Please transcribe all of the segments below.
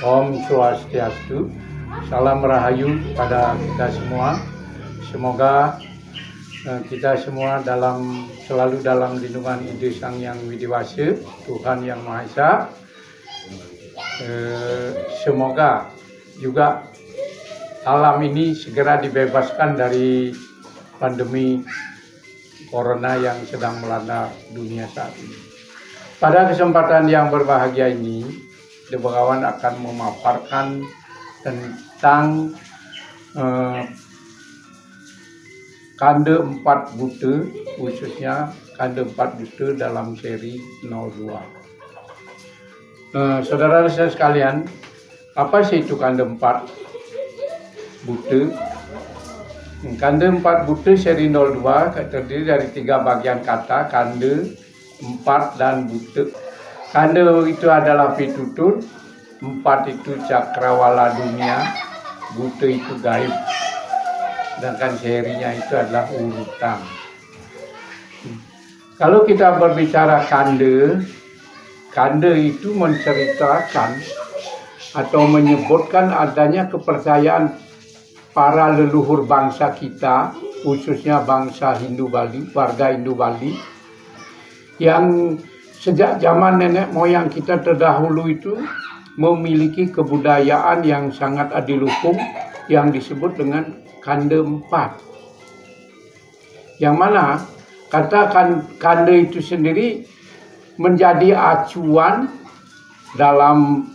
Om Swastiastu, salam rahayu pada kita semua. Semoga kita semua selalu dalam lindungan Ide Sang Yang Widiwasa, Tuhan Yang Maha Esa. Semoga juga alam ini segera dibebaskan dari pandemi Corona yang sedang melanda dunia saat ini. Pada kesempatan yang berbahagia ini, Debegawan akan memaparkan tentang Kande 4 Buta, khususnya Kande 4 Buta dalam seri 02. Saudara-saudara sekalian, apa sih itu Kande 4 Buta? Kande 4 Buta seri 02 terdiri dari 3 bagian kata, Kande, 4 dan Buta. Kande itu adalah pitutur, 4 itu cakrawala dunia, Buta itu gaib, sedangkan serinya itu adalah urutan. Kalau kita berbicara Kande, Kande itu menceritakan atau menyebutkan adanya kepercayaan para leluhur bangsa kita, khususnya bangsa Hindu Bali, warga Hindu Bali, yang sejak zaman nenek moyang kita terdahulu itu memiliki kebudayaan yang sangat adiluhung yang disebut dengan Kande 4. Yang mana kata Kande itu sendiri menjadi acuan dalam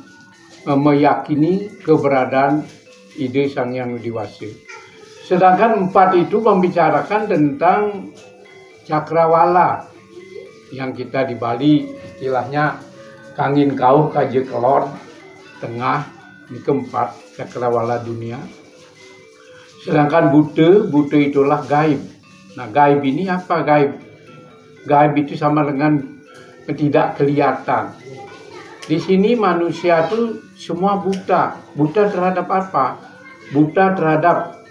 meyakini keberadaan Ide Sang Yang Widiwasa. Sedangkan 4 itu membicarakan tentang cakrawala, yang kita di Bali istilahnya kangin kau kaje kelor tengah di keempat cakrawala dunia. Sedangkan Buta itulah gaib. Nah, gaib ini apa gaib? Gaib itu sama dengan tidak kelihatan. Di sini manusia itu semua buta. Buta terhadap apa? Buta terhadap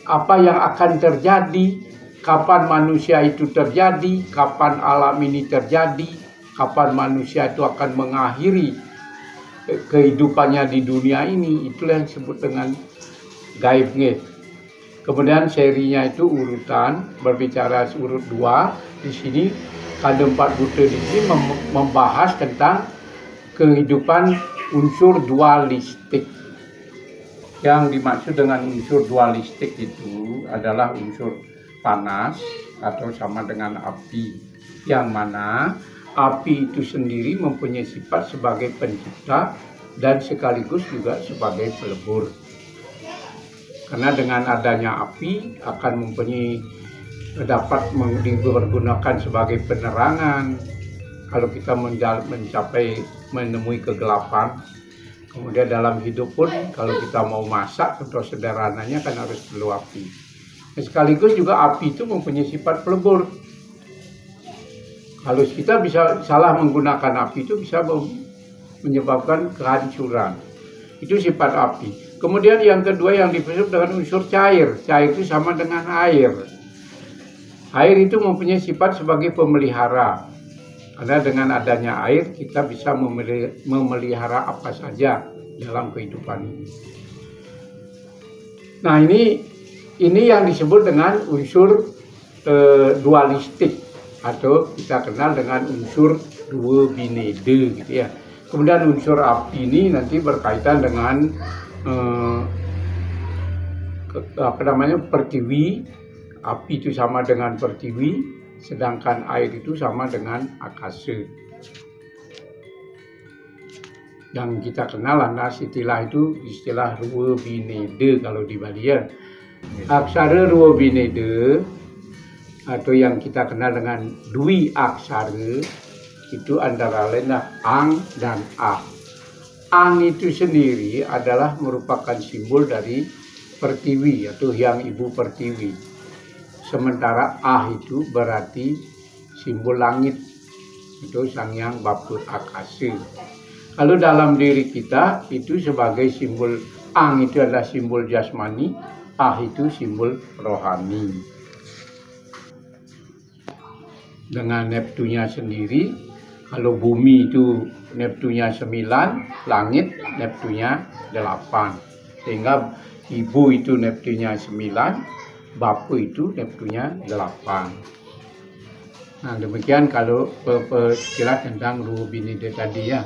apa yang akan terjadi, kapan manusia itu terjadi, kapan alam ini terjadi, kapan manusia itu akan mengakhiri kehidupannya di dunia ini. Itulah yang disebut dengan gaib. Kemudian serinya itu urutan, berbicara urut 2. Di sini Kande 4 Buta di sini membahas tentang kehidupan unsur dualistik. Yang dimaksud dengan unsur dualistik itu adalah unsur panas atau sama dengan api, yang mana api itu sendiri mempunyai sifat sebagai pencipta dan sekaligus juga sebagai pelebur. Karena dengan adanya api akan dapat dipergunakan sebagai penerangan kalau kita menemui kegelapan. Kemudian dalam hidup pun kalau kita mau masak, contoh sederhananya kan harus perlu api. Sekaligus juga api itu mempunyai sifat pelebur. Kalau kita bisa salah menggunakan api itu bisa menyebabkan kehancuran. Itu sifat api. Kemudian yang kedua yang disebut dengan unsur cair. Cair itu sama dengan air. Air itu mempunyai sifat sebagai pemelihara. Karena dengan adanya air kita bisa memelihara apa saja dalam kehidupan ini. Nah, ini yang disebut dengan unsur dualistik, atau kita kenal dengan unsur dua binede gitu ya. Kemudian unsur api ini nanti berkaitan dengan pertiwi. Api itu sama dengan pertiwi, sedangkan air itu sama dengan akasa. Yang kita kenal istilah itu istilah Ruwa Binede kalau di Bali ya. Aksara Ruwa Binede atau yang kita kenal dengan Dwi Aksara itu antara lain Ang dan Ah. Ang itu sendiri adalah merupakan simbol dari pertiwi atau Hyang Ibu Pertiwi. Sementara Ah itu berarti simbol langit, itu Sang Yang Baput Akasa. Kalau dalam diri kita itu sebagai simbol, Ang itu adalah simbol jasmani, Ah itu simbol rohani. Dengan Neptunya sendiri, kalau bumi itu neptunya 9, langit neptunya 8. Sehingga ibu itu neptunya 9, bapa itu neptunya 8. Nah, demikian kalau sekilas tentang Ruwo Binida tadi ya.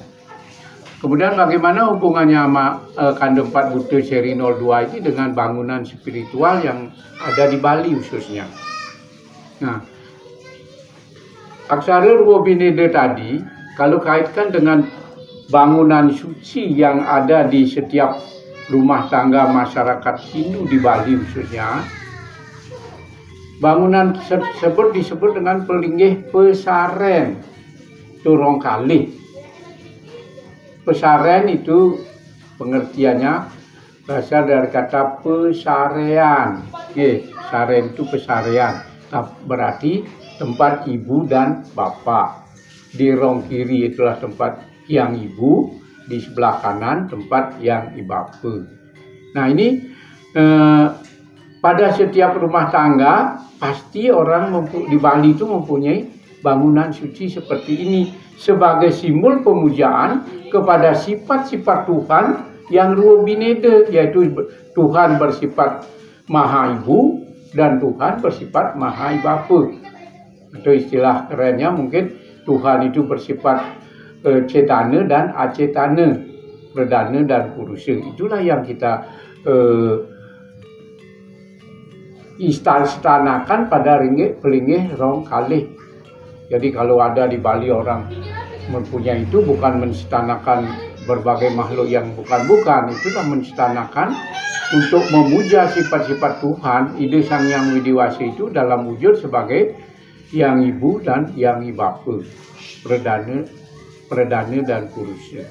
Kemudian bagaimana hubungannya sama Kanda 4 Buta seri 02 ini dengan bangunan spiritual yang ada di Bali khususnya. Nah, aksara Ruwo Binida tadi kalau kaitkan dengan bangunan suci yang ada di setiap rumah tangga masyarakat Hindu di Bali khususnya, bangunan tersebut disebut dengan pelinggih pesaren turong kalih. Pesaren itu pengertiannya berasal dari kata pesarean. Oke, saren itu pesarean. Berarti tempat ibu dan bapak. Di rong kiri itulah tempat yang ibu, di sebelah kanan tempat yang bapa. Nah, ini pada setiap rumah tangga pasti orang di Bali itu mempunyai bangunan suci seperti ini sebagai simbol pemujaan kepada sifat-sifat Tuhan yang Ruwo Binida, yaitu Tuhan bersifat Maha Ibu dan Tuhan bersifat Maha Bapa. Atau istilah kerennya mungkin Tuhan itu bersifat cetana dan acetana, perdana dan purusa. Itulah yang kita istanakan pada pelinggih rong kalih. Jadi kalau ada di Bali orang mempunyai itu, bukan menistanakan berbagai makhluk yang bukan-bukan, itulah menistanakan untuk memuja sifat-sifat Tuhan, ide Sang Hyang Widiwasi itu dalam wujud sebagai yang ibu dan yang bapa, perdana dan purusa.